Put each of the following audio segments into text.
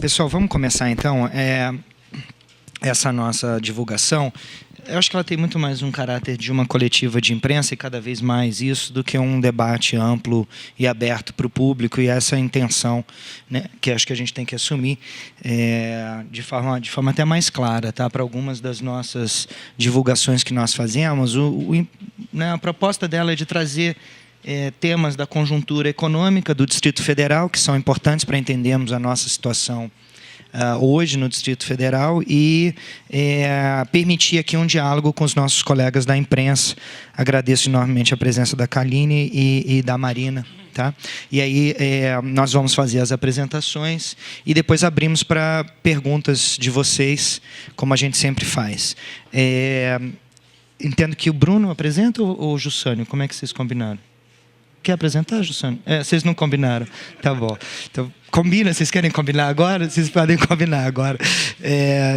Pessoal, vamos começar então. Essa nossa divulgação, eu acho que ela tem muito mais um caráter de uma coletiva de imprensa, e cada vez mais isso, do que um debate amplo e aberto para o público, e essa é a intenção, né, que acho que a gente tem que assumir de forma até mais clara, tá? Para algumas das nossas divulgações que nós fazemos, né, a proposta dela é de trazer temas da conjuntura econômica do Distrito Federal, que são importantes para entendermos a nossa situação hoje no Distrito Federal, e permitir aqui um diálogo com os nossos colegas da imprensa. Agradeço enormemente a presença da Kaline e da Marina. Tá? E aí nós vamos fazer as apresentações e depois abrimos para perguntas de vocês, como a gente sempre faz. Entendo que o Bruno apresenta ou o Jussânio? Como é que vocês combinaram? Quer apresentar, Jussânio? Vocês não combinaram. Tá bom. Então, combina, vocês querem combinar agora? Vocês podem combinar agora.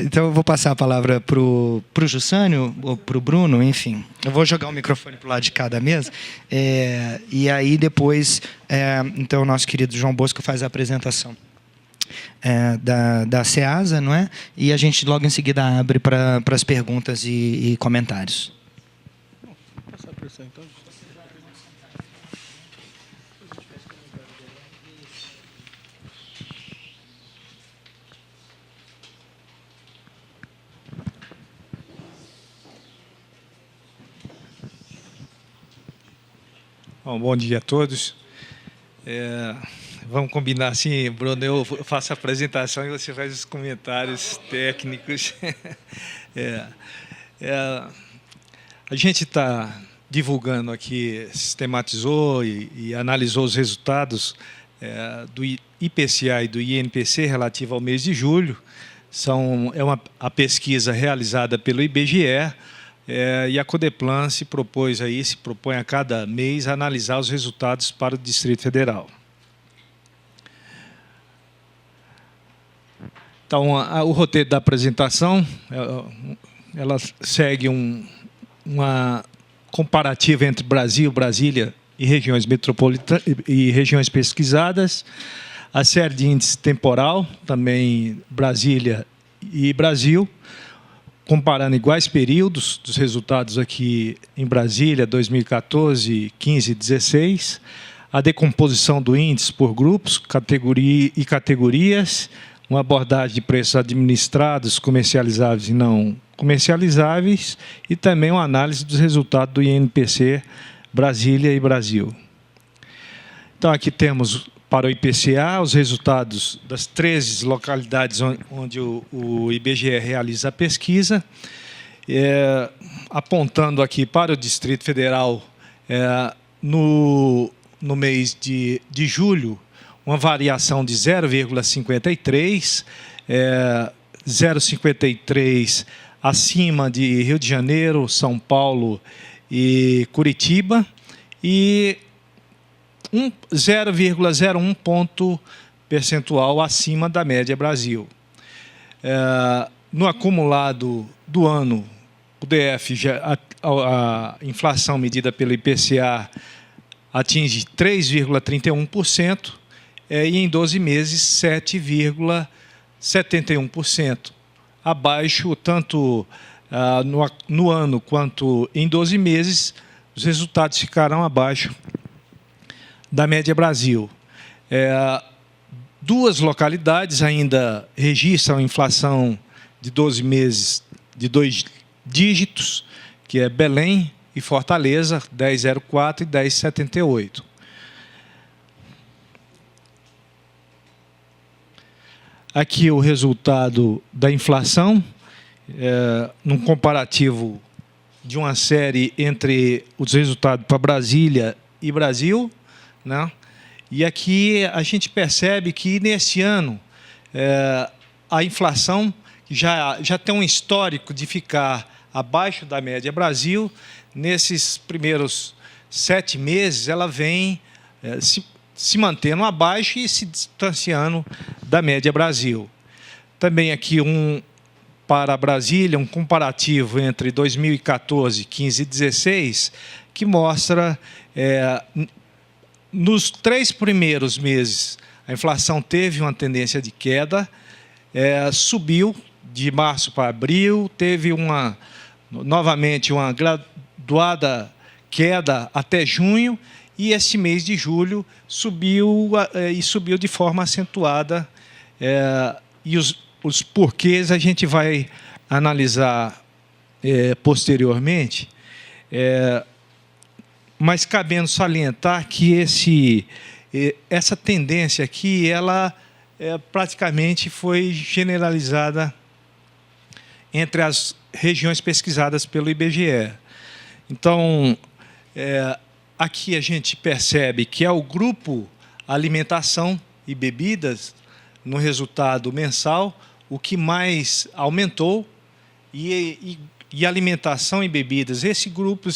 Então, eu vou passar a palavra para o Jussânio ou para o Bruno, enfim. Eu vou jogar o microfone para o lado de cada mesa. E aí, depois, então, o nosso querido João Bosco faz a apresentação da SEASA, não é? E a gente, logo em seguida, abre para as perguntas e comentários. Vou passar a pressão, então. Bom dia a todos. Vamos combinar assim, Bruno, eu faço a apresentação e você faz os comentários técnicos. A gente está divulgando aqui, sistematizou e analisou os resultados do IPCA e do INPC relativo ao mês de julho. A pesquisa realizada pelo IBGE, e a Codeplan se propõe a cada mês analisar os resultados para o Distrito Federal. Então, o roteiro da apresentação, ela segue uma comparativa entre Brasil, Brasília e regiões metropolitanas e regiões pesquisadas, a série de índice temporal, também Brasília e Brasil, comparando iguais períodos dos resultados aqui em Brasília, 2014, 15 e 16, a decomposição do índice por grupos e categorias, uma abordagem de preços administrados, comercializáveis e não comercializáveis, e também uma análise dos resultados do INPC Brasília e Brasil. Então, aqui temos para o IPCA os resultados das 13 localidades onde o IBGE realiza a pesquisa, apontando aqui para o Distrito Federal, no mês de julho, uma variação de 0,53, 0,53 acima de Rio de Janeiro, São Paulo e Curitiba, e 0,01 ponto percentual acima da média Brasil. No acumulado do ano, o DF, a inflação medida pelo IPCA atinge 3,31%, e em 12 meses 7,71%, abaixo tanto no ano quanto em 12 meses, os resultados ficarão abaixo da média Brasil. Duas localidades ainda registram inflação de 12 meses de 2 dígitos, que é Belém e Fortaleza, 10,04 e 10,78. Aqui o resultado da inflação, num comparativo de uma série entre os resultados para Brasília e Brasil, né? E aqui a gente percebe que, nesse ano, a inflação já tem um histórico de ficar abaixo da média Brasil. Nesses primeiros 7 meses, ela vem se mantendo abaixo e se distanciando da média Brasil. Também aqui para Brasília, um comparativo entre 2014, 15 e 16, que mostra, nos 3 primeiros meses, a inflação teve uma tendência de queda, subiu de março para abril, teve novamente uma graduada queda até junho, e este mês de julho subiu de forma acentuada. E os porquês a gente vai analisar posteriormente, mas cabendo salientar que essa tendência aqui, ela praticamente foi generalizada entre as regiões pesquisadas pelo IBGE. Então, aqui a gente percebe que é o grupo alimentação e bebidas, no resultado mensal, o que mais aumentou, e alimentação e bebidas, esse grupo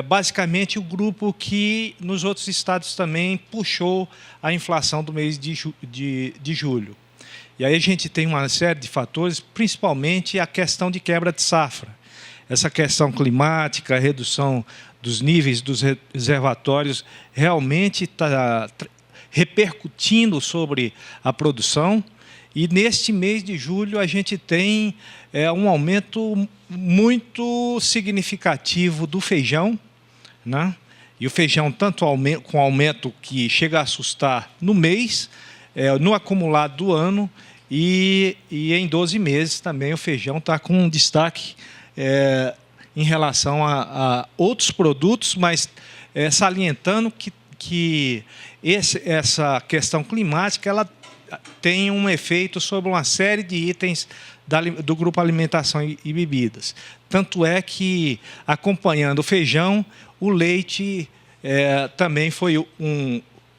basicamente o grupo que nos outros estados também puxou a inflação do mês de julho. E aí a gente tem uma série de fatores, principalmente a questão de quebra de safra. Essa questão climática, a redução dos níveis dos reservatórios, realmente está repercutindo sobre a produção. E neste mês de julho a gente tem um aumento muito significativo do feijão, né? E o feijão tanto com aumento que chega a assustar no mês, no acumulado do ano, e em 12 meses também o feijão está com um destaque em relação a outros produtos, mas salientando que essa questão climática ela tem um efeito sobre uma série de itens do grupo alimentação e bebidas. Tanto é que, acompanhando o feijão, o leite também foi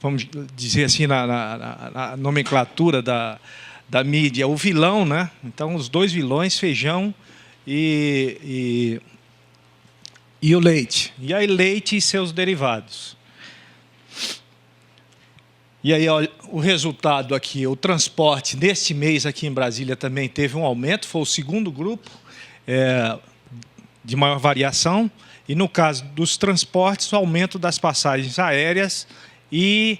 vamos dizer assim, na nomenclatura da mídia, o vilão, né? Então, os dois vilões, feijão e o leite. E aí, leite e seus derivados. E aí, olha, o resultado aqui, o transporte, neste mês aqui em Brasília também teve um aumento, foi o segundo grupo de maior variação, e no caso dos transportes, o aumento das passagens aéreas e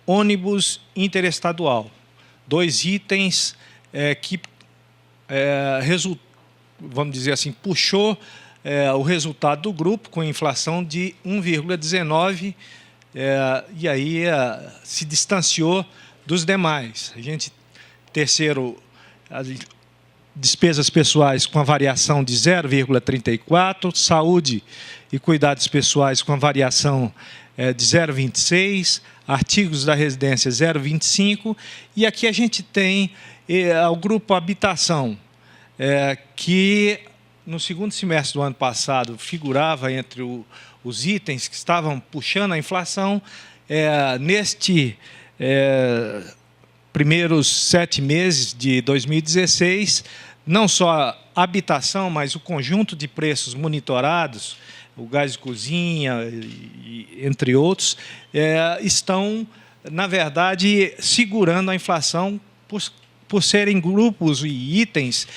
ônibus interestadual. Dois itens que, vamos dizer assim, puxou o resultado do grupo com inflação de 1,19%, e aí se distanciou dos demais. Terceiro, as despesas pessoais com a variação de 0,34%, saúde e cuidados pessoais com a variação de 0,26%, artigos da residência 0,25%, e aqui a gente tem o grupo habitação, que no segundo semestre do ano passado figurava entre os itens que estavam puxando a inflação. Neste primeiros 7 meses de 2016, não só a habitação, mas o conjunto de preços monitorados, o gás de cozinha, entre outros, estão, na verdade, segurando a inflação por serem grupos e itens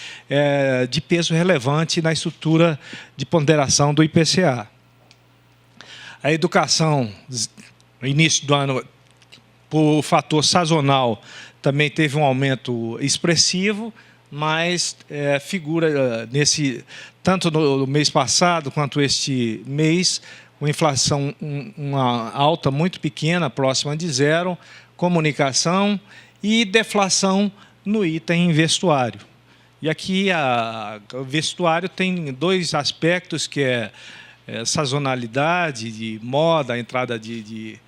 de peso relevante na estrutura de ponderação do IPCA. A educação, no início do ano, por fator sazonal, também teve um aumento expressivo, mas figura tanto no mês passado quanto este mês, com inflação, uma alta muito pequena, próxima de zero, comunicação e deflação no item vestuário. E aqui o vestuário tem dois aspectos, que é sazonalidade, de moda, a entrada de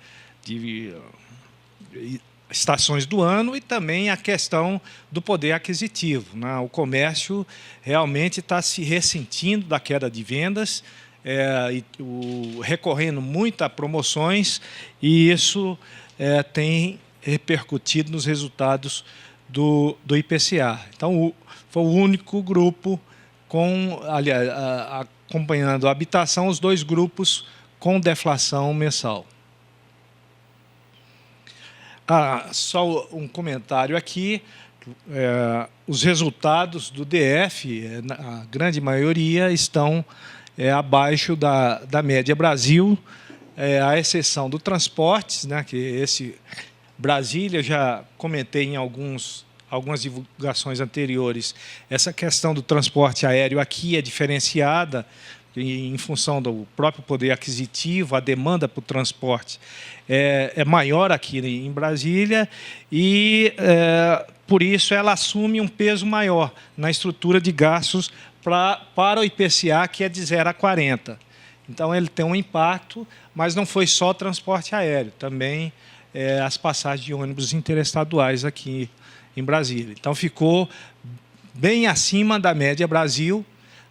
estações do ano, e também a questão do poder aquisitivo, né? O comércio realmente está se ressentindo da queda de vendas, recorrendo muito a promoções, e isso tem repercutido nos resultados do IPCA. Então, foi o único grupo acompanhando a habitação, os dois grupos com deflação mensal. Só um comentário aqui. Os resultados do DF, a grande maioria, estão abaixo da média Brasil, à exceção do transportes, né, que Brasília, já comentei em algumas divulgações anteriores, essa questão do transporte aéreo aqui é diferenciada em função do próprio poder aquisitivo, a demanda para o transporte é maior aqui em Brasília e, por isso, ela assume um peso maior na estrutura de gastos para o IPCA, que é de 0 a 40. Então, ele tem um impacto, mas não foi só transporte aéreo, também as passagens de ônibus interestaduais aqui em Brasília. Então, ficou bem acima da média Brasil.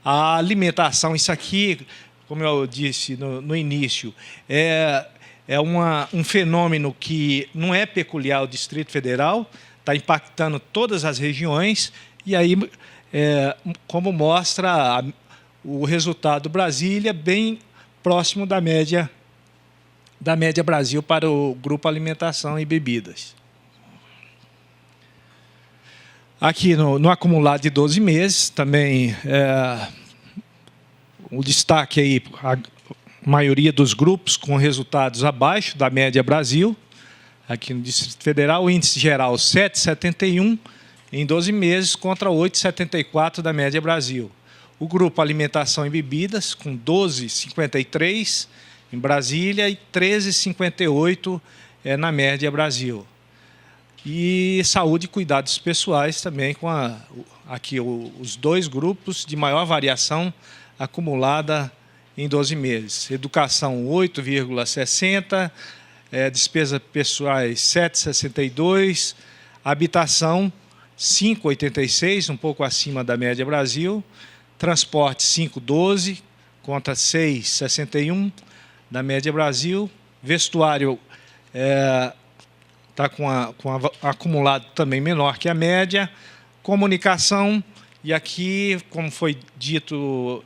A alimentação, isso aqui, como eu disse no início, é um fenômeno que não é peculiar ao Distrito Federal, está impactando todas as regiões, e aí, como mostra o resultado Brasília, bem próximo da média Brasil para o grupo alimentação e bebidas. Aqui no acumulado de 12 meses, também o destaque aí, a maioria dos grupos com resultados abaixo da média Brasil. Aqui no Distrito Federal, o índice geral 7,71 em 12 meses contra 8,74 da média Brasil. O grupo alimentação e bebidas com 12,53 em Brasília e 13,58 na média Brasil. E saúde e cuidados pessoais também, com aqui os dois grupos de maior variação acumulada em 12 meses. Educação, 8,60, despesas pessoais, 7,62, habitação, 5,86, um pouco acima da média Brasil, transporte, 5,12, contra 6,61 da média Brasil, vestuário, está com acumulado também menor que a média. Comunicação, e aqui, como foi dito,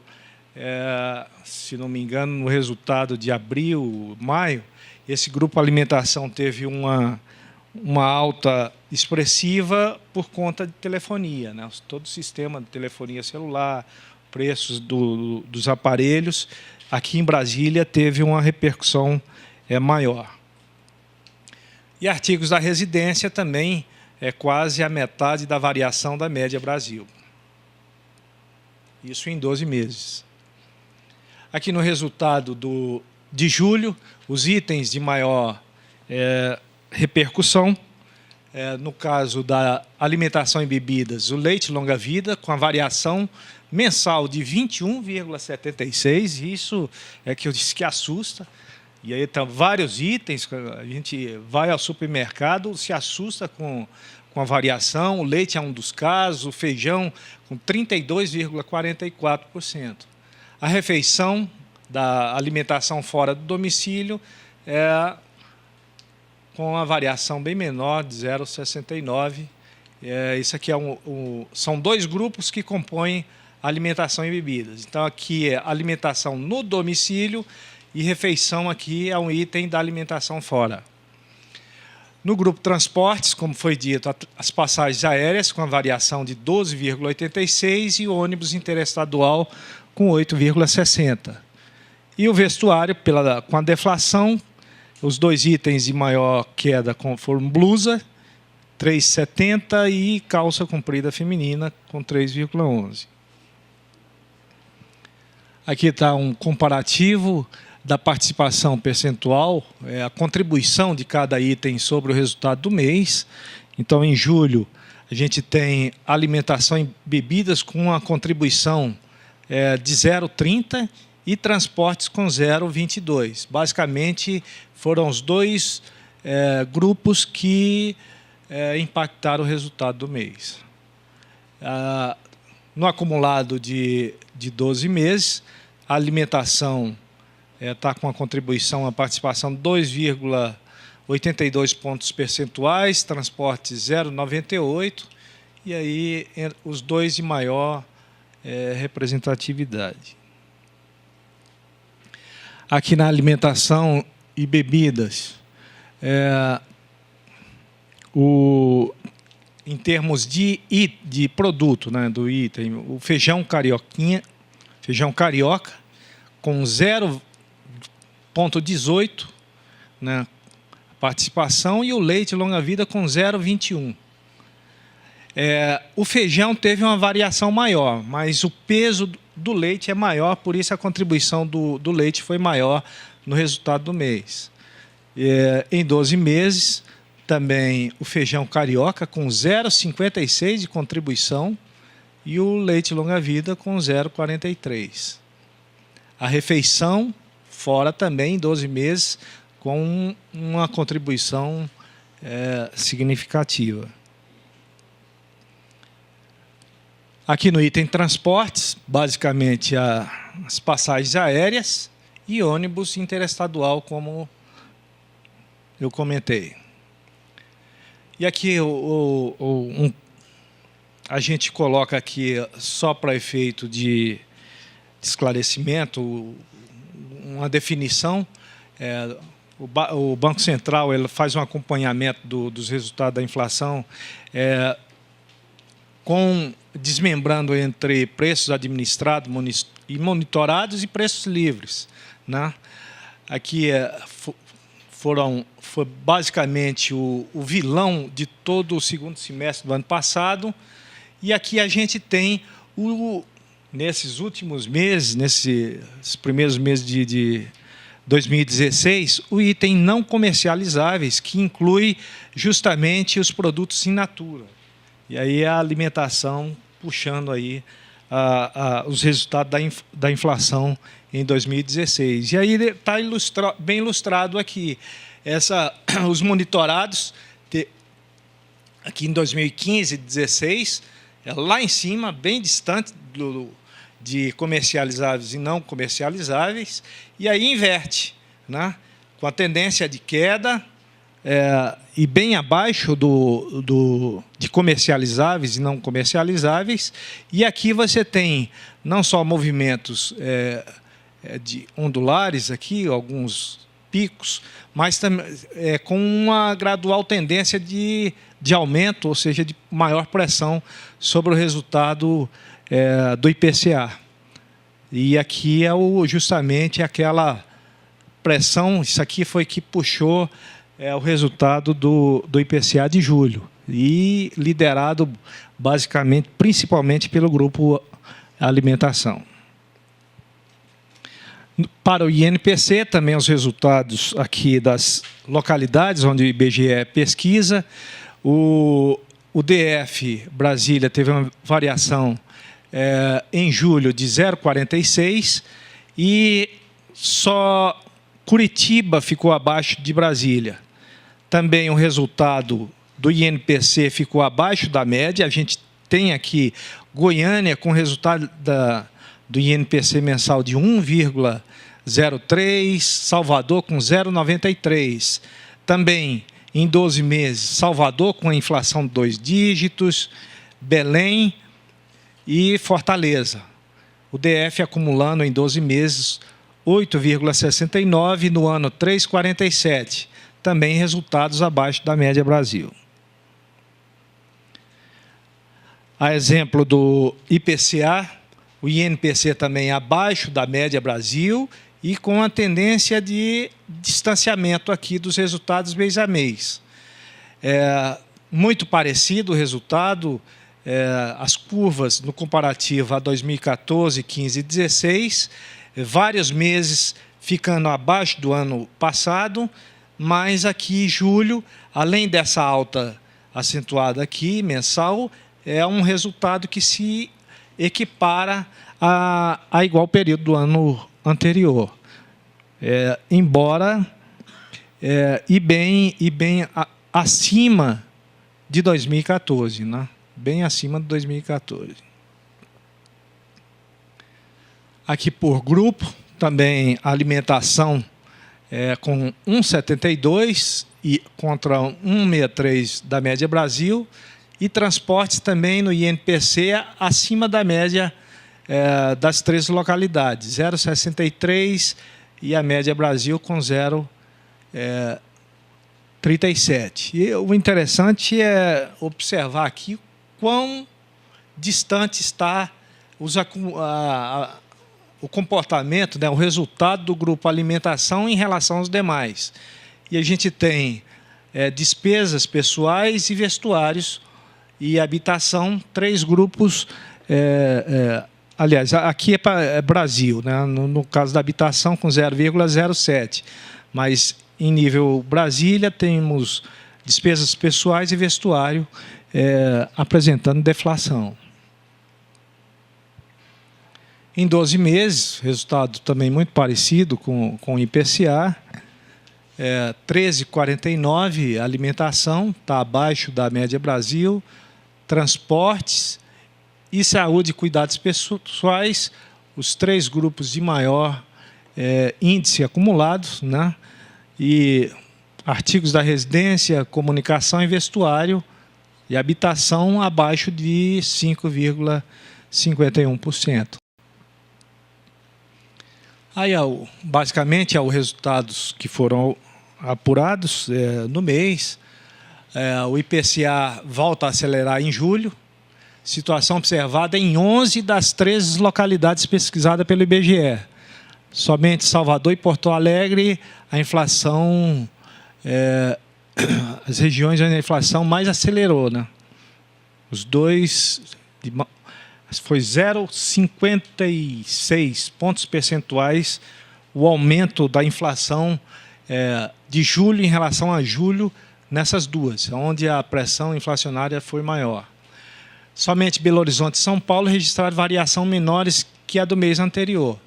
se não me engano, no resultado de abril, maio, esse grupo alimentação teve uma alta expressiva por conta de telefonia, né? Todo o sistema de telefonia celular, preços dos aparelhos, aqui em Brasília teve uma repercussão maior. E artigos da residência também é quase a metade da variação da média Brasil. Isso em 12 meses. Aqui no resultado de julho, os itens de maior repercussão, no caso da alimentação e bebidas, o leite longa-vida, com a variação mensal de 21,76, isso é que eu disse que assusta. E aí estão vários itens, a gente vai ao supermercado, se assusta com a variação, o leite é um dos casos, o feijão com 32,44%. A refeição da alimentação fora do domicílio com a variação bem menor, de 0,69. Isso aqui são dois grupos que compõem alimentação e bebidas. Então, aqui é alimentação no domicílio e refeição aqui é um item da alimentação fora. No grupo transportes, como foi dito, as passagens aéreas com a variação de 12,86 e o ônibus interestadual com 8,60. E o vestuário, com a deflação, os dois itens de maior queda foram blusa, 3,70 e calça comprida feminina com 3,11. Aqui está um comparativo da participação percentual, a contribuição de cada item sobre o resultado do mês. Então, em julho, a gente tem alimentação e bebidas com uma contribuição de 0,30 e transportes com 0,22. Basicamente, foram os dois grupos que impactaram o resultado do mês. No acumulado de 12 meses, a alimentação está com a contribuição, a participação de 2,82 pontos percentuais, transporte 0,98, e aí os dois de maior representatividade. Aqui na alimentação e bebidas, em termos de produto, né, do item, o feijão carioca, com 0,18, né, participação, e o leite longa-vida com 0,21. O feijão teve uma variação maior, mas o peso do leite é maior, por isso a contribuição do leite foi maior no resultado do mês. Em 12 meses, também o feijão carioca com 0,56 de contribuição e o leite longa-vida com 0,43. A refeição, fora também, em 12 meses, com uma contribuição significativa. Aqui no item transportes, basicamente as passagens aéreas e ônibus interestadual, como eu comentei. E aqui a gente coloca aqui, só para efeito de esclarecimento, uma definição. O Banco Central ele faz um acompanhamento dos resultados da inflação, desmembrando entre preços administrados e monitorados e preços livres, né? Aqui foi basicamente o vilão de todo o segundo semestre do ano passado, e aqui a gente tem, nesses últimos meses, nesses primeiros meses de 2016, o item não comercializáveis, que inclui justamente os produtos in natura. E aí a alimentação puxando aí os resultados da inflação em 2016. E aí está bem ilustrado aqui. Os monitorados, aqui em 2015 e 2016, lá em cima, bem distante de comercializáveis e não comercializáveis, e aí inverte, né? Com a tendência de queda, e bem abaixo de comercializáveis e não comercializáveis. E aqui você tem não só movimentos de ondulares, aqui, alguns picos, mas também com uma gradual tendência de aumento, ou seja, de maior pressão sobre o resultado do IPCA. E aqui justamente aquela pressão, isso aqui foi que puxou o resultado do IPCA de julho, e liderado basicamente, principalmente pelo grupo alimentação. Para o INPC, também os resultados aqui das localidades onde o IBGE pesquisa. O DF Brasília teve uma variação em julho de 0,46, e só Curitiba ficou abaixo de Brasília. Também o resultado do INPC ficou abaixo da média. A gente tem aqui Goiânia com resultado do INPC mensal de 1,03, Salvador com 0,93. Também, em 12 meses, Salvador com a inflação de 2 dígitos, Belém e Fortaleza. O DF acumulando em 12 meses 8,69, no ano 3,47. Também resultados abaixo da média Brasil. A exemplo do IPCA, o INPC também abaixo da média Brasil e com a tendência de distanciamento aqui dos resultados mês a mês. Muito parecido o resultado, as curvas no comparativo a 2014, 15 e 16, vários meses ficando abaixo do ano passado, mas aqui, julho, além dessa alta acentuada aqui, mensal, é um resultado que se equipara a igual período do ano anterior. Embora bem acima de 2014, né? Bem acima de 2014. Aqui por grupo, também a alimentação com 1,72 e contra 1,63 da média Brasil, e transportes também no INPC acima da média das 3 localidades, 0,63 e a média Brasil com 0,37. E o interessante é observar aqui quão distante está o comportamento, né, o resultado do grupo alimentação em relação aos demais. E a gente tem despesas pessoais e vestuários e habitação, 3 grupos. Aliás, aqui é Brasil, né? No caso da habitação, com 0,07. Mas, em nível Brasília, temos despesas pessoais e vestuário apresentando deflação. Em 12 meses, resultado também muito parecido com o IPCA, 13,49, alimentação, está abaixo da média Brasil, transportes e saúde e cuidados pessoais, os 3 grupos de maior índice acumulados, né? E artigos da residência, comunicação e vestuário, e habitação abaixo de 5,51%. Aí, basicamente, os resultados que foram apurados no mês. O IPCA volta a acelerar em julho, situação observada em 11 das 13 localidades pesquisadas pelo IBGE. Somente Salvador e Porto Alegre, a inflação, as regiões onde a inflação mais acelerou, né? Os dois, foi 0,56 pontos percentuais o aumento da inflação de julho em relação a julho nessas duas, onde a pressão inflacionária foi maior. Somente Belo Horizonte e São Paulo registraram variação menores que a do mês anterior.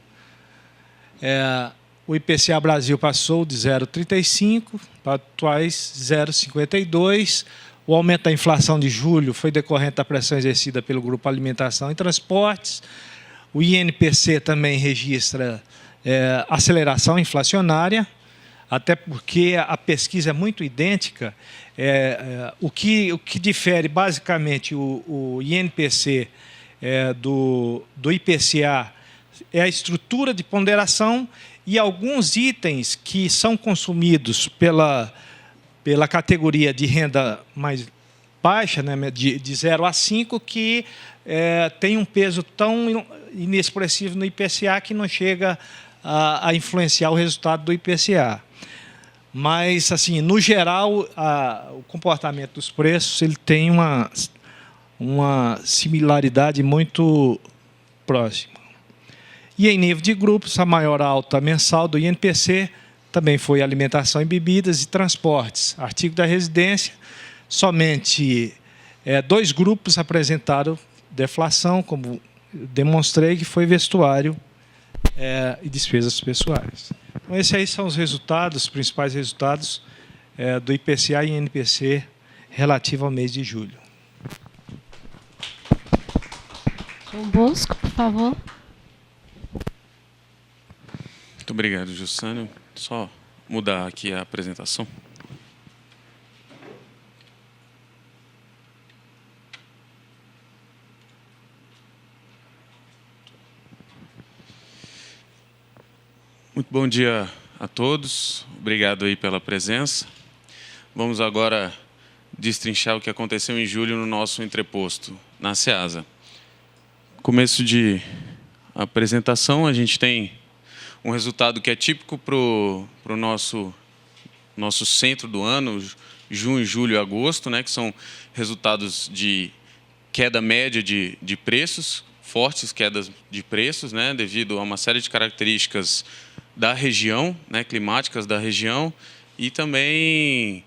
O IPCA Brasil passou de 0,35 para atuais 0,52. O aumento da inflação de julho foi decorrente da pressão exercida pelo Grupo Alimentação e Transportes. O INPC também registra aceleração inflacionária, até porque a pesquisa é muito idêntica. O que difere, basicamente, o INPC do IPCA é a estrutura de ponderação e alguns itens que são consumidos pela categoria de renda mais baixa, né, de 0 a 5, que tem um peso tão inexpressivo no IPCA que não chega a influenciar o resultado do IPCA. Mas, assim, no geral, o comportamento dos preços ele tem uma similaridade muito próxima. E em nível de grupos, a maior alta mensal do INPC também foi alimentação e bebidas e transportes. Artigo da residência, somente 2 grupos apresentaram deflação, como demonstrei, que foi vestuário e despesas pessoais. Então, esses aí são os resultados, os principais resultados do IPCA e INPC relativo ao mês de julho. João Bosco, por favor. Muito obrigado, Jussânio. Só mudar aqui a apresentação. Muito bom dia a todos. Obrigado aí pela presença. Vamos agora destrinchar o que aconteceu em julho no nosso entreposto, na Ceasa. Começo de apresentação, a gente tem um resultado que é típico para o nosso centro do ano, junho, julho e agosto, né, que são resultados de queda média de preços, fortes quedas de preços, né, devido a uma série de características da região, né, climáticas da região, e também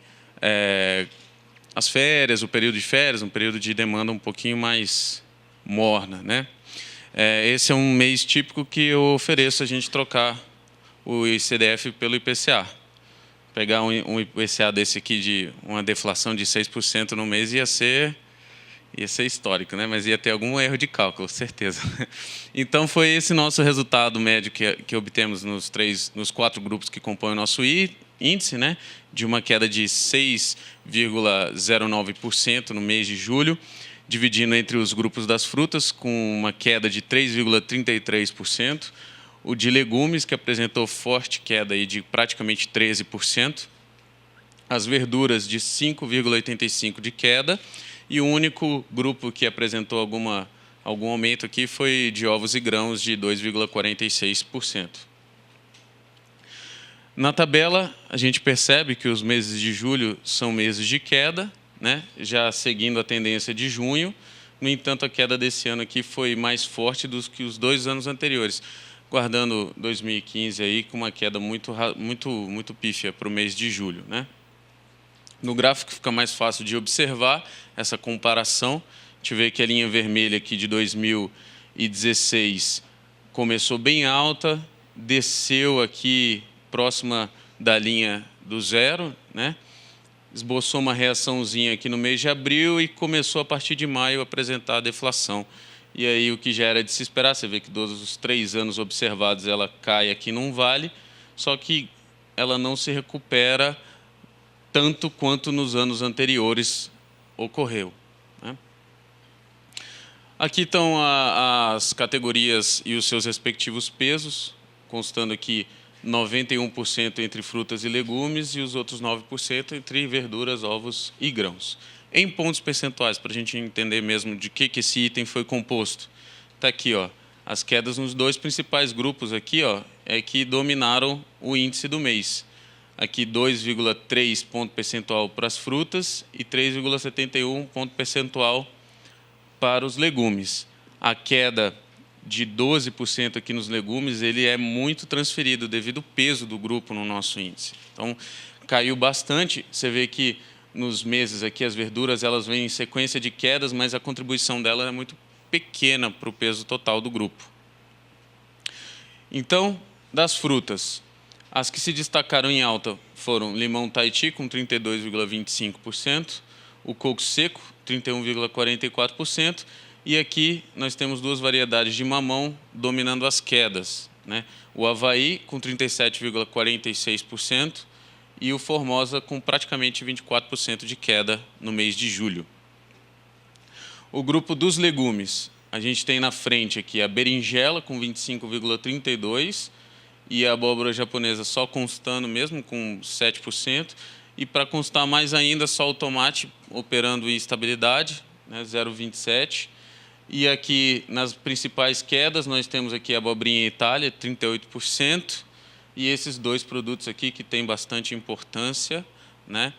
as férias, o período de férias, um período de demanda um pouquinho mais morna, né? Esse é um mês típico que eu ofereço a gente trocar o ICDF pelo IPCA. Pegar um IPCA desse aqui de uma deflação de 6% no mês ia ser histórico, né? Mas ia ter algum erro de cálculo, certeza. Então, foi esse nosso resultado médio que obtemos nos 4 grupos que compõem o nosso índice, né? De uma queda de 6,09% no mês de julho, dividindo entre os grupos das frutas, com uma queda de 3,33%, o de legumes, que apresentou forte queda aí de praticamente 13%, as verduras de 5,85% de queda, e o único grupo que apresentou algum aumento aqui foi de ovos e grãos, de 2,46%. Na tabela, a gente percebe que os meses de julho são meses de queda, né? Já seguindo a tendência de junho. No entanto, a queda desse ano aqui foi mais forte do que os 2 anos anteriores, guardando 2015 aí com uma queda muito pífia para o mês de julho, né? No gráfico fica mais fácil de observar essa comparação. A gente vê que a linha vermelha aqui de 2016 começou bem alta, desceu aqui próxima da linha do zero, né? Esboçou uma reaçãozinha aqui no mês de abril e começou a partir de maio a apresentar a deflação. E aí o que já era de se esperar, você vê que todos os 3 anos observados ela cai aqui num vale, só que ela não se recupera tanto quanto nos anos anteriores ocorreu, né? Aqui estão as categorias e os seus respectivos pesos, constando aqui 91% entre frutas e legumes e os outros 9% entre verduras, ovos e grãos. Em pontos percentuais, para a gente entender mesmo de que esse item foi composto. Está aqui, ó, as quedas nos 2 principais grupos aqui, ó, é que dominaram o índice do mês. Aqui 2,3 ponto percentual para as frutas e 3,71 ponto percentual para os legumes. A queda de 12% aqui nos legumes, ele é muito transferido devido ao peso do grupo no nosso índice. Então, caiu bastante. Você vê que nos meses aqui as verduras elas vêm em sequência de quedas, mas a contribuição dela é muito pequena para o peso total do grupo. Então, das frutas, as que se destacaram em alta foram limão Tahiti com 32,25%, o coco seco 31,44%, e aqui nós temos 2 variedades de mamão dominando as quedas, né? O Havaí com 37,46% e o Formosa com praticamente 24% de queda no mês de julho. O grupo dos legumes, a gente tem na frente aqui a berinjela com 25,32% e a abóbora japonesa só constando mesmo com 7%. E para constar mais ainda, só o tomate operando em estabilidade, né, 0,27%. E aqui, nas principais quedas, nós temos aqui a abobrinha Itália, 38%. E esses 2 produtos aqui que têm bastante importância, né,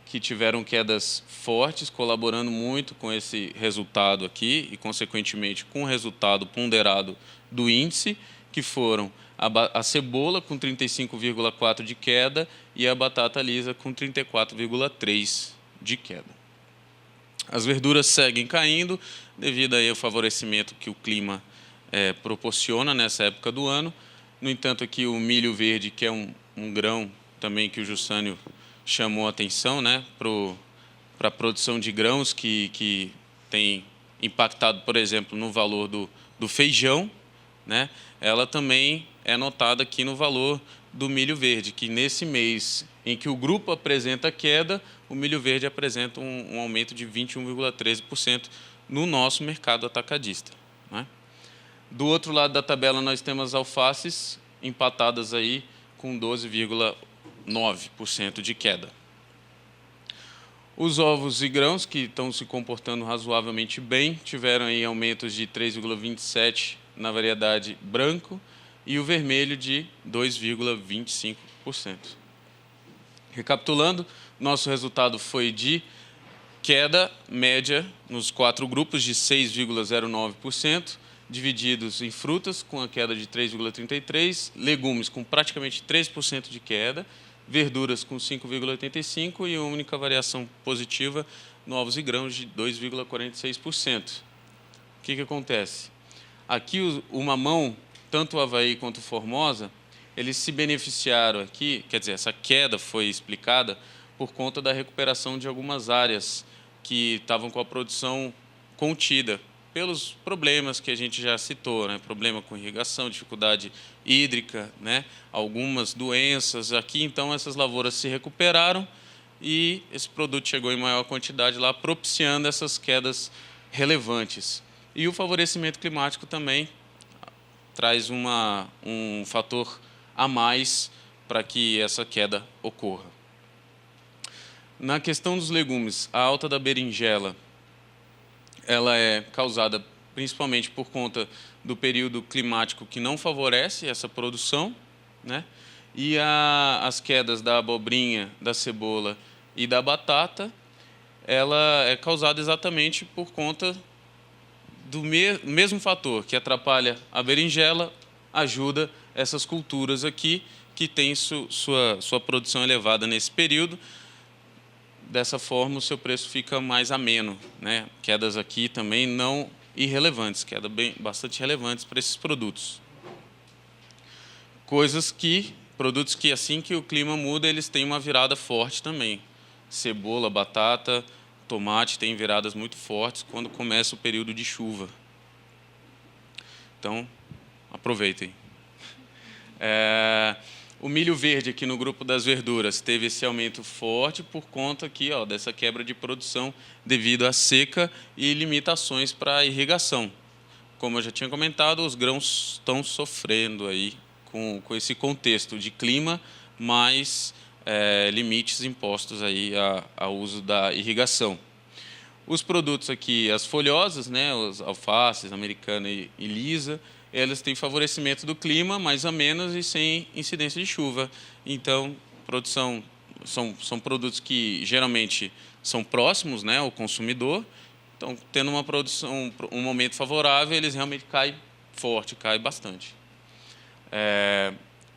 que tiveram quedas fortes, colaborando muito com esse resultado aqui e, consequentemente, com o resultado ponderado do índice, que foram a cebola com 35,4% de queda e a batata lisa com 34,3% de queda. As verduras seguem caindo devido aí ao favorecimento que o clima proporciona nessa época do ano. No entanto, aqui o milho verde, que é um grão também que o Jussânio chamou a atenção, né, para a produção de grãos que tem impactado, por exemplo, no valor do feijão, né, ela também é notada aqui no valor do milho verde, que nesse mês em que o grupo apresenta queda, o milho verde apresenta um aumento de 21,13% no nosso mercado atacadista, né? Do outro lado da tabela nós temos as alfaces empatadas aí com 12,9% de queda. Os ovos e grãos, que estão se comportando razoavelmente bem, tiveram aí aumentos de 3,27% na variedade branco e o vermelho de 2,25%. Recapitulando, nosso resultado foi de queda média nos 4 grupos de 6,09%, divididos em frutas, com a queda de 3,33%, legumes com praticamente 3% de queda, verduras com 5,85% e a única variação positiva no ovos e grãos de 2,46%. O que acontece? Aqui o mamão, tanto o Havaí quanto o Formosa, eles se beneficiaram aqui, quer dizer, essa queda foi explicada por conta da recuperação de algumas áreas que estavam com a produção contida, pelos problemas que a gente já citou, né? Problema com irrigação, dificuldade hídrica, né? Algumas doenças. Aqui, então, essas lavouras se recuperaram e esse produto chegou em maior quantidade lá, propiciando essas quedas relevantes. E o favorecimento climático também traz um fator a mais para que essa queda ocorra. Na questão dos legumes, a alta da berinjela ela é causada principalmente por conta do período climático que não favorece essa produção, né? E as quedas da abobrinha, da cebola e da batata, ela é causada exatamente por conta do mesmo fator que atrapalha a berinjela, ajuda essas culturas aqui que têm sua produção elevada nesse período. Dessa forma, o seu preço fica mais ameno, né? Quedas aqui também não irrelevantes, quedas bastante relevantes para esses produtos. Produtos que assim que o clima muda, eles têm uma virada forte também. Cebola, batata, tomate têm viradas muito fortes quando começa o período de chuva. Então, aproveitem. O milho verde aqui no grupo das verduras teve esse aumento forte por conta aqui, dessa quebra de produção devido à seca e limitações para a irrigação. Como eu já tinha comentado, os grãos estão sofrendo aí com esse contexto de clima, mais limites impostos aí ao uso da irrigação. Os produtos aqui, as folhosas, né, os alfaces, americana e lisa, elas têm favorecimento do clima, mais amenos e sem incidência de chuva. Então, são produtos que geralmente são próximos, né, ao consumidor. Então, tendo uma produção, um momento favorável, eles realmente caem forte, caem bastante.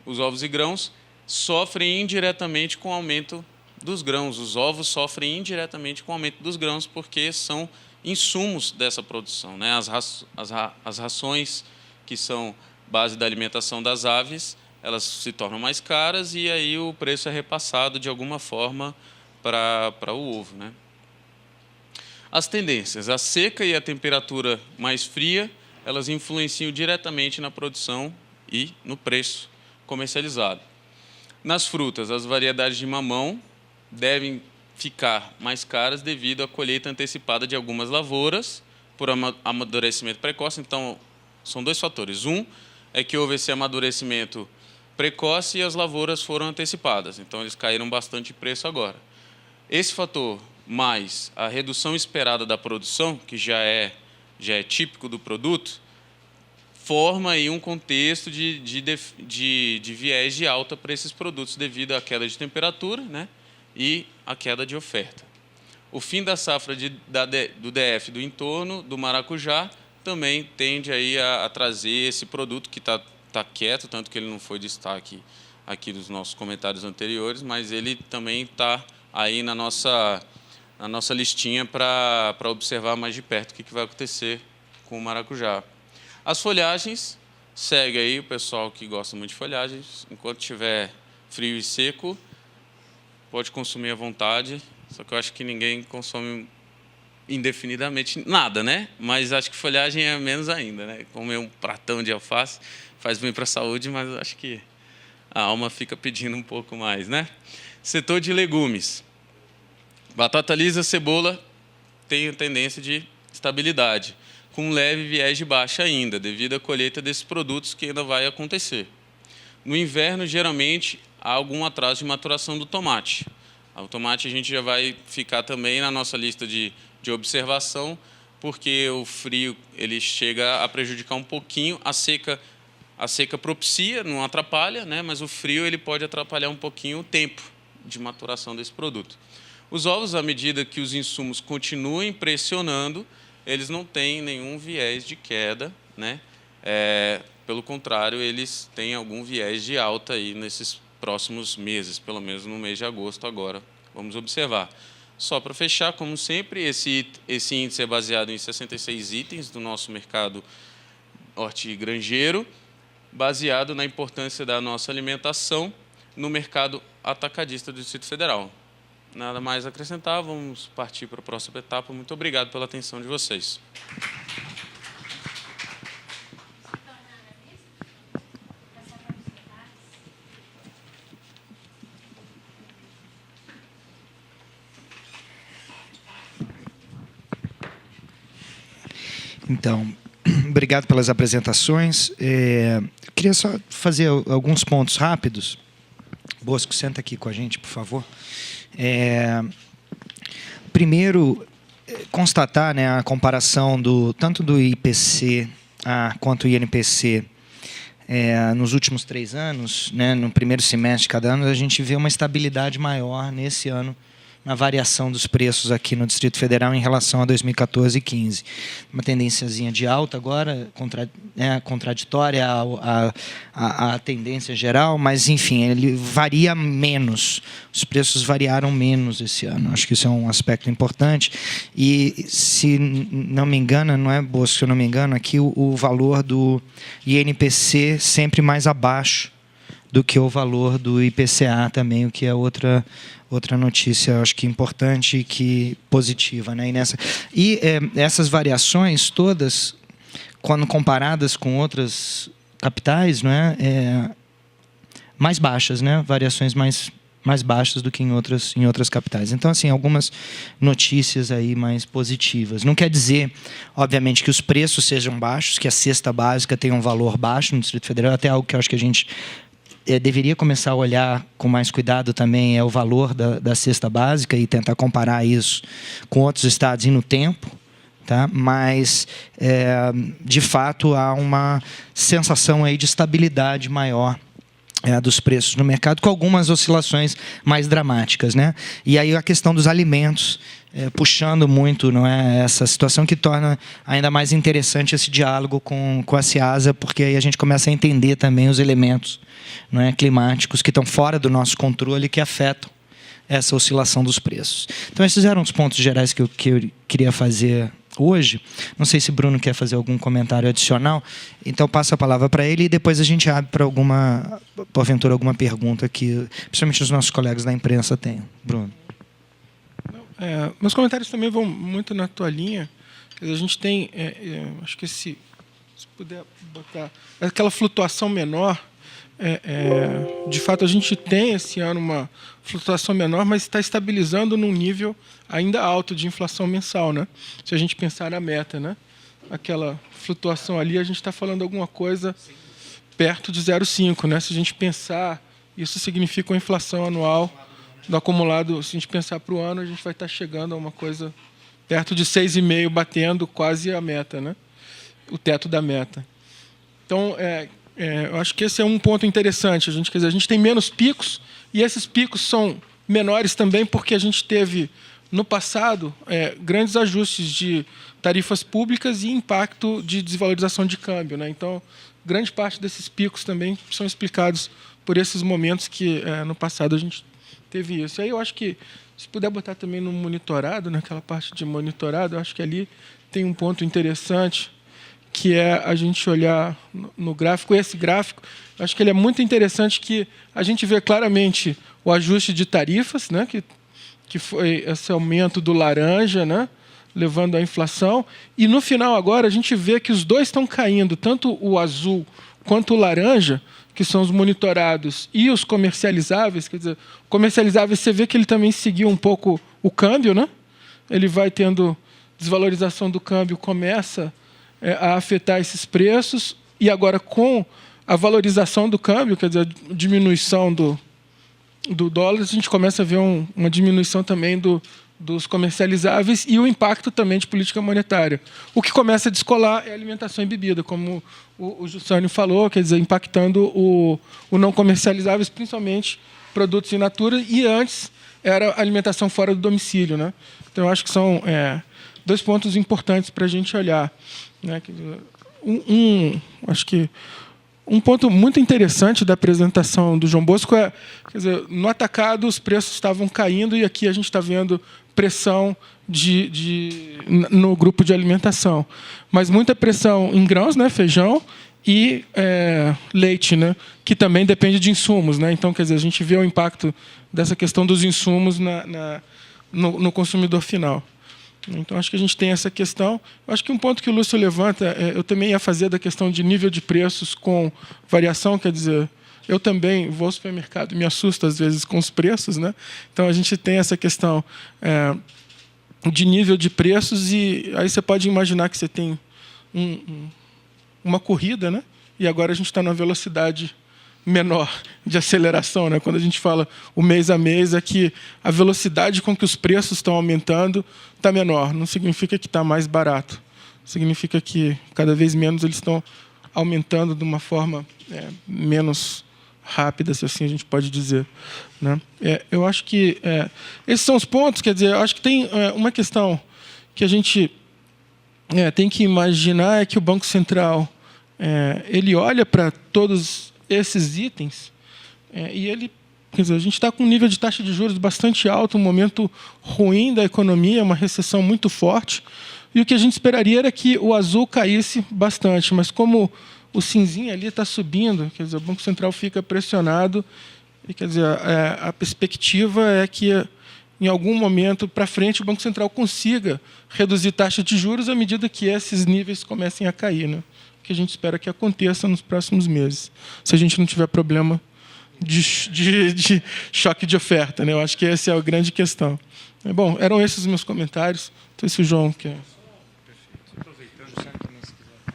Os ovos e grãos sofrem indiretamente com o aumento dos grãos. Os ovos sofrem indiretamente com o aumento dos grãos porque são insumos dessa produção, né? As rações que são base da alimentação das aves, elas se tornam mais caras e aí o preço é repassado de alguma forma para o ovo, né? As tendências, a seca e a temperatura mais fria, elas influenciam diretamente na produção e no preço comercializado. Nas frutas, as variedades de mamão devem ficar mais caras devido à colheita antecipada de algumas lavouras por amadurecimento precoce. Então, são dois fatores. Um é que houve esse amadurecimento precoce e as lavouras foram antecipadas. Então, eles caíram bastante de preço agora. Esse fator, mais a redução esperada da produção, que já é típico do produto, forma aí um contexto de viés de alta para esses produtos devido à queda de temperatura, né, e à queda de oferta. O fim da safra do DF do entorno do maracujá também tende aí a trazer esse produto que está quieto, tanto que ele não foi destaque aqui nos nossos comentários anteriores, mas ele também está aí na nossa listinha para observar mais de perto o que vai acontecer com o maracujá. As folhagens, segue aí o pessoal que gosta muito de folhagens, enquanto tiver frio e seco, pode consumir à vontade, só que eu acho que ninguém consome indefinidamente nada, né? Mas acho que folhagem é menos ainda, né? Comer um pratão de alface faz bem para a saúde, mas acho que a alma fica pedindo um pouco mais, né? Setor de legumes. Batata lisa, cebola tem tendência de estabilidade, com um leve viés de baixa ainda, devido à colheita desses produtos que ainda vai acontecer. No inverno, geralmente, há algum atraso de maturação do tomate. O tomate a gente já vai ficar também na nossa lista de observação, porque o frio ele chega a prejudicar um pouquinho, a seca propicia, não atrapalha, né? Mas o frio ele pode atrapalhar um pouquinho o tempo de maturação desse produto. Os ovos, à medida que os insumos continuem pressionando, eles não têm nenhum viés de queda, né? Pelo contrário, eles têm algum viés de alta aí nesses próximos meses, pelo menos no mês de agosto agora. Vamos observar. Só para fechar, como sempre, esse índice é baseado em 66 itens do nosso mercado hortigranjeiro, baseado na importância da nossa alimentação no mercado atacadista do Distrito Federal. Nada mais a acrescentar, vamos partir para a próxima etapa. Muito obrigado pela atenção de vocês. Então, obrigado pelas apresentações. Eu queria só fazer alguns pontos rápidos. Bosco, senta aqui com a gente, por favor. Primeiro, constatar, né, a comparação tanto do IPC quanto do INPC nos últimos 3 anos, né, no primeiro semestre de cada ano, a gente vê uma estabilidade maior nesse ano na variação dos preços aqui no Distrito Federal em relação a 2014 e 2015. Uma tendênciazinha de alta agora, contraditória à tendência geral, mas, enfim, ele varia menos. Os preços variaram menos esse ano. Acho que isso é um aspecto importante. E, se não me engano, não é, Bosco, se eu não me engano, aqui o valor do INPC sempre mais abaixo do que o valor do IPCA também, o que é outra notícia, acho que importante e que positiva, né? Essas variações todas, quando comparadas com outras capitais, não é, mais baixas, né? Variações mais baixas do que em outras capitais. Então, assim, algumas notícias aí mais positivas. Não quer dizer, obviamente, que os preços sejam baixos, que a cesta básica tenha um valor baixo no Distrito Federal, até algo que eu acho que a gente deveria começar a olhar com mais cuidado também é o valor da cesta básica e tentar comparar isso com outros estados e no tempo. Tá? Mas, de fato, há uma sensação aí de estabilidade maior dos preços no mercado, com algumas oscilações mais dramáticas, né? E aí a questão dos alimentos, puxando muito, não é, essa situação que torna ainda mais interessante esse diálogo com a Ceasa, porque aí a gente começa a entender também os elementos, não é, climáticos que estão fora do nosso controle e que afetam essa oscilação dos preços. Então, esses eram os pontos gerais que eu queria fazer hoje. Não sei se Bruno quer fazer algum comentário adicional, então passo a palavra para ele e depois a gente abre para porventura, alguma pergunta que, principalmente os nossos colegas da imprensa tenham. Bruno. Meus comentários também vão muito na tua linha. A gente tem, acho que se puder botar, aquela flutuação menor, de fato a gente tem esse ano uma flutuação menor, mas está estabilizando num nível ainda alto de inflação mensal, né? Se a gente pensar na meta, né? Aquela flutuação ali, a gente está falando alguma coisa perto de 0,5, né? Se a gente pensar, isso significa uma inflação anual do acumulado. Se a gente pensar para o ano, a gente vai estar chegando a uma coisa perto de 6,5, batendo quase a meta, né? O teto da meta. Então, eu acho que esse é um ponto interessante. Quer dizer, a gente tem menos picos, e esses picos são menores também porque a gente teve, no passado, grandes ajustes de tarifas públicas e impacto de desvalorização de câmbio, né? Então, grande parte desses picos também são explicados por esses momentos que, no passado, a gente teve isso. E aí eu acho que, se puder botar também no monitorado, naquela parte de monitorado, eu acho que ali tem um ponto interessante, que é a gente olhar no gráfico. Esse gráfico, acho que ele é muito interessante, que a gente vê claramente o ajuste de tarifas, né, que foi esse aumento do laranja, né, levando à inflação. E, no final, agora, a gente vê que os dois estão caindo, tanto o azul quanto o laranja, que são os monitorados, e os comercializáveis. Quer dizer, comercializáveis, você vê que ele também seguiu um pouco o câmbio, né? Ele vai tendo desvalorização do câmbio, começa a afetar esses preços, e agora com a valorização do câmbio, quer dizer, a diminuição do dólar, a gente começa a ver uma diminuição também dos comercializáveis e o impacto também de política monetária. O que começa a descolar é alimentação e bebida, como o Jussânio falou, quer dizer, impactando o não comercializáveis, principalmente produtos in natura, e antes era alimentação fora do domicílio, né? Então, eu acho que são dois pontos importantes para a gente olhar, né? Acho que um ponto muito interessante da apresentação do João Bosco quer dizer, no atacado os preços estavam caindo, e aqui a gente está vendo pressão no grupo de alimentação, mas muita pressão em grãos, né, feijão e leite, né, que também depende de insumos, né? Então, quer dizer, a gente vê o impacto dessa questão dos insumos no consumidor final. Então, acho que a gente tem essa questão. Acho que um ponto que o Lúcio levanta, eu também ia fazer da questão de nível de preços com variação, quer dizer, eu também vou ao supermercado e me assusto, às vezes, com os preços, né? Então, a gente tem essa questão de nível de preços, e aí você pode imaginar que você tem uma corrida, né? E agora a gente está numa velocidade menor de aceleração, né? Quando a gente fala o mês a mês, é que a velocidade com que os preços estão aumentando está menor. Não significa que está mais barato. Significa que cada vez menos eles estão aumentando de uma forma menos rápida, se assim a gente pode dizer, né? Eu acho que esses são os pontos. Quer dizer, eu acho que tem uma questão que a gente tem que imaginar, é que o Banco Central ele olha para todos esses itens e ele, quer dizer, a gente está com um nível de taxa de juros bastante alto, um momento ruim da economia, uma recessão muito forte, e o que a gente esperaria era que o azul caísse bastante, mas como o cinzinho ali está subindo, quer dizer, o Banco Central fica pressionado, e quer dizer, a perspectiva é que em algum momento para frente o Banco Central consiga reduzir taxa de juros à medida que esses níveis comecem a cair, né? O que a gente espera que aconteça nos próximos meses, se a gente não tiver problema de choque de oferta, né? Eu acho que essa é a grande questão. Bom, eram esses os meus comentários. Então, se o João quer...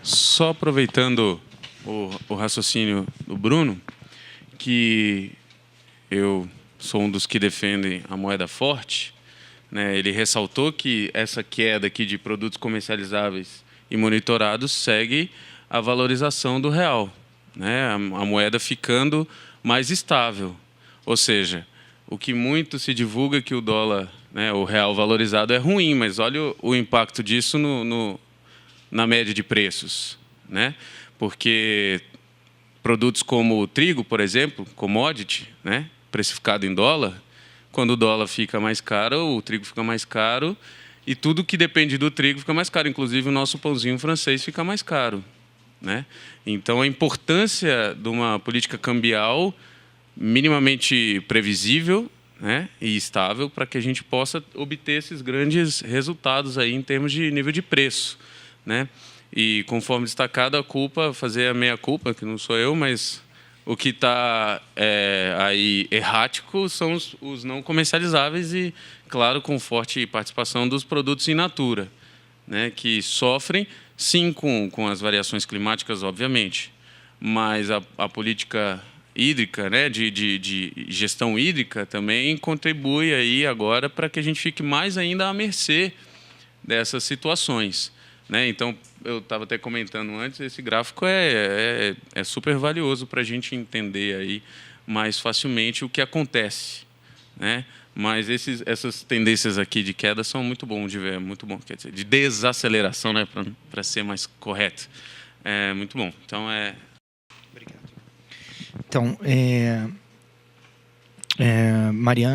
Só aproveitando o raciocínio do Bruno, que eu sou um dos que defendem a moeda forte, né? Ele ressaltou que essa queda aqui de produtos comercializáveis e monitorados segue a valorização do real, né? A moeda ficando mais estável. Ou seja, o que muito se divulga que o dólar, né, o real valorizado é ruim, mas olha o impacto disso na média de preços, né? Porque produtos como o trigo, por exemplo, commodity, né, precificado em dólar, quando o dólar fica mais caro, o trigo fica mais caro, e tudo que depende do trigo fica mais caro, inclusive o nosso pãozinho francês fica mais caro, né? Então, a importância de uma política cambial minimamente previsível, né, e estável, para que a gente possa obter esses grandes resultados aí em termos de nível de preço, né? E, conforme destacado, fazer a meia-culpa, que não sou eu, mas o que está aí errático são os não comercializáveis e, claro, com forte participação dos produtos in natura, né, que sofrem, sim, com as variações climáticas, obviamente, mas a política hídrica, né, de gestão hídrica também contribui aí agora para que a gente fique mais ainda à mercê dessas situações, né? Então, eu estava até comentando antes, esse gráfico é super valioso para a gente entender aí mais facilmente o que acontece, né? Mas essas tendências aqui de queda são muito bom de ver, muito bom, quer dizer, de desaceleração, né, para ser mais correto. É muito bom. Então, Obrigado. Então,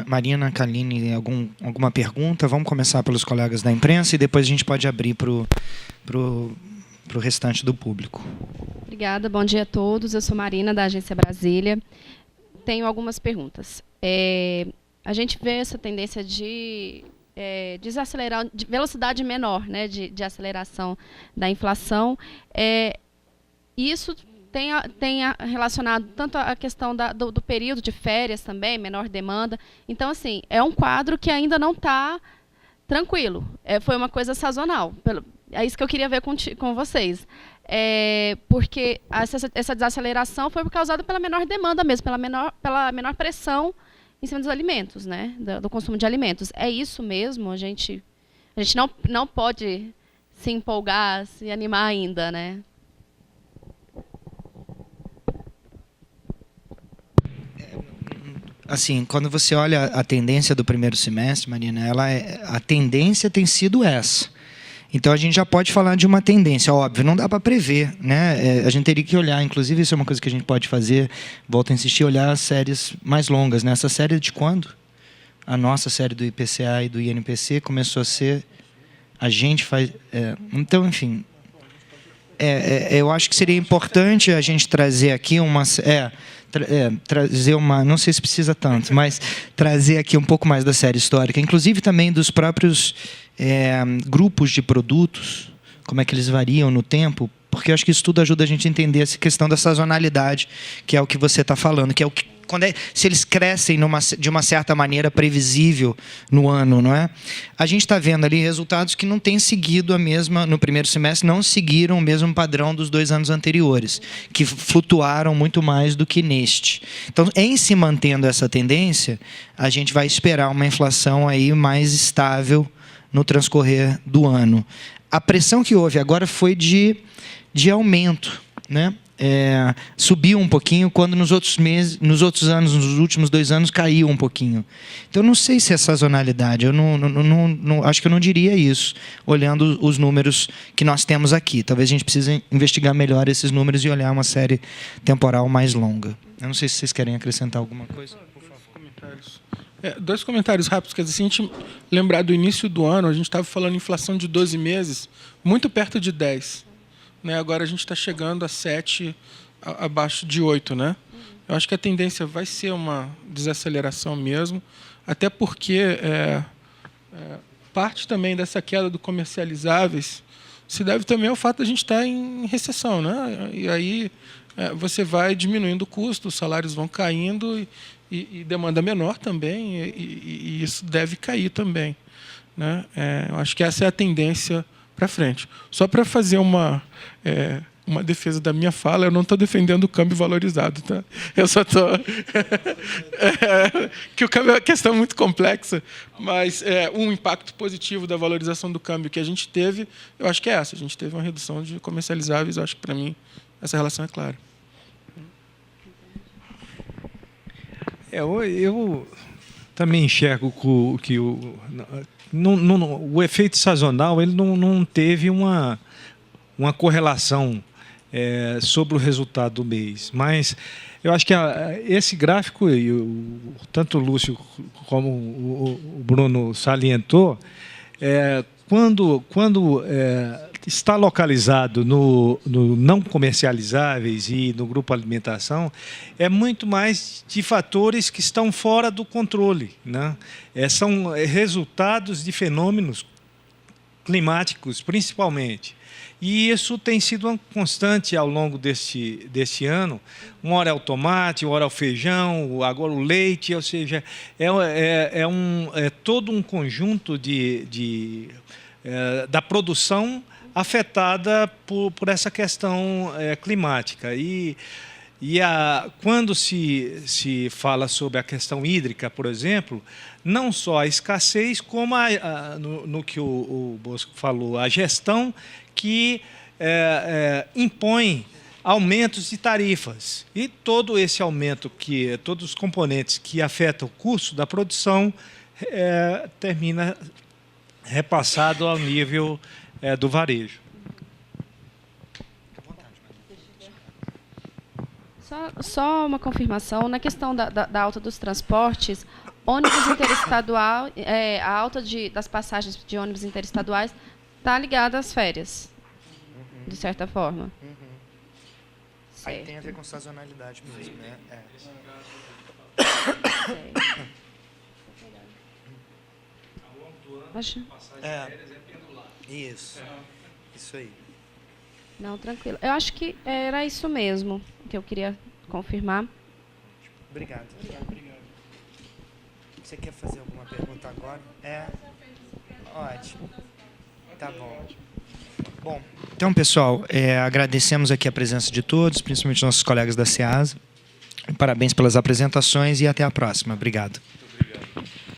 Marina, Kaline, alguma pergunta? Vamos começar pelos colegas da imprensa e depois a gente pode abrir para o restante do público. Obrigada, bom dia a todos. Eu sou Marina, da Agência Brasília. Tenho algumas perguntas. A gente vê essa tendência de desacelerar, de velocidade menor, né, de aceleração da inflação. Isso tem relacionado tanto a questão do período de férias também, menor demanda. Então, assim, é um quadro que ainda não está tranquilo. Foi uma coisa sazonal. É isso que eu queria ver com vocês. Porque essa desaceleração foi causada pela menor demanda mesmo, pela menor pressão em cima dos alimentos, né, do consumo de alimentos. É isso mesmo? A gente não pode se empolgar, se animar ainda, né? Assim, quando você olha a tendência do primeiro semestre, Marina, a tendência tem sido essa. Então, a gente já pode falar de uma tendência. Óbvio, não dá para prever, né? A gente teria que olhar, inclusive, isso é uma coisa que a gente pode fazer, volto a insistir, olhar as séries mais longas, né? Essa série de quando? A nossa série do IPCA e do INPC começou a ser... A gente faz... Então, enfim... eu acho que seria importante a gente trazer aqui uma... trazer uma... Não sei se precisa tanto, mas trazer aqui um pouco mais da série histórica, inclusive também dos próprios grupos de produtos, como é que eles variam no tempo, porque eu acho que isso tudo ajuda a gente a entender essa questão da sazonalidade, que é o que você está falando, que é o que se eles crescem de uma certa maneira previsível no ano, não é? A gente está vendo ali resultados que não têm seguido no primeiro semestre, não seguiram o mesmo padrão dos 2 anos anteriores, que flutuaram muito mais do que neste. Então, em se mantendo essa tendência, a gente vai esperar uma inflação aí mais estável no transcorrer do ano. A pressão que houve agora foi de aumento. né? Subiu um pouquinho, quando nos outros anos, nos últimos 2 anos, caiu um pouquinho. Então, não sei se é sazonalidade. Eu acho que eu não diria isso, olhando os números que nós temos aqui. Talvez a gente precise investigar melhor esses números e olhar uma série temporal mais longa. Eu não sei se vocês querem acrescentar alguma coisa. Por favor. 2 comentários rápidos. Quer dizer, se a gente lembrar do início do ano, a gente estava falando de inflação de 12 meses, muito perto de 10. Né? Agora a gente está chegando a 7, abaixo de 8. Né? Eu acho que a tendência vai ser uma desaceleração mesmo, até porque parte também dessa queda do comercializáveis se deve também ao fato de a gente estar em recessão. Né? E aí você vai diminuindo o custo, os salários vão caindo e demanda menor também, e isso deve cair também. Né? Eu acho que essa é a tendência para frente. Só para fazer uma defesa da minha fala, eu não estou defendendo o câmbio valorizado. Tá? Eu só estou... que o câmbio é uma questão muito complexa, mas um impacto positivo da valorização do câmbio que a gente teve, eu acho que é essa. A gente teve uma redução de comercializáveis, eu acho que, para mim, essa relação é clara. Eu também enxergo que o efeito sazonal ele não teve uma correlação sobre o resultado do mês. Mas eu acho que esse gráfico, tanto o Lúcio como o Bruno salientou, quando está localizado no não comercializáveis e no grupo alimentação, é muito mais de fatores que estão fora do controle. Né? São resultados de fenômenos climáticos, principalmente. E isso tem sido uma constante ao longo deste ano. Uma hora é o tomate, uma hora é o feijão, agora o leite, ou seja, é todo um conjunto da produção afetada por essa questão climática. Quando se fala sobre a questão hídrica, por exemplo, não só a escassez, como no que o Bosco falou, a gestão que impõe aumentos de tarifas. E todo esse aumento, todos os componentes que afetam o custo da produção, termina repassado ao nível do varejo. Só uma confirmação, na questão da alta dos transportes, ônibus interestadual, a alta das passagens de ônibus interestaduais está ligada às férias, de certa forma. Aí tem a ver com sazonalidade mesmo, né? Acho. Isso aí. Não, tranquilo. Eu acho que era isso mesmo que eu queria confirmar. Obrigado. Você quer fazer alguma pergunta agora? Ótimo. Tá bom. Bom, então, pessoal, agradecemos aqui a presença de todos, principalmente nossos colegas da SEASA. Parabéns pelas apresentações e até a próxima. Obrigado. Muito obrigado.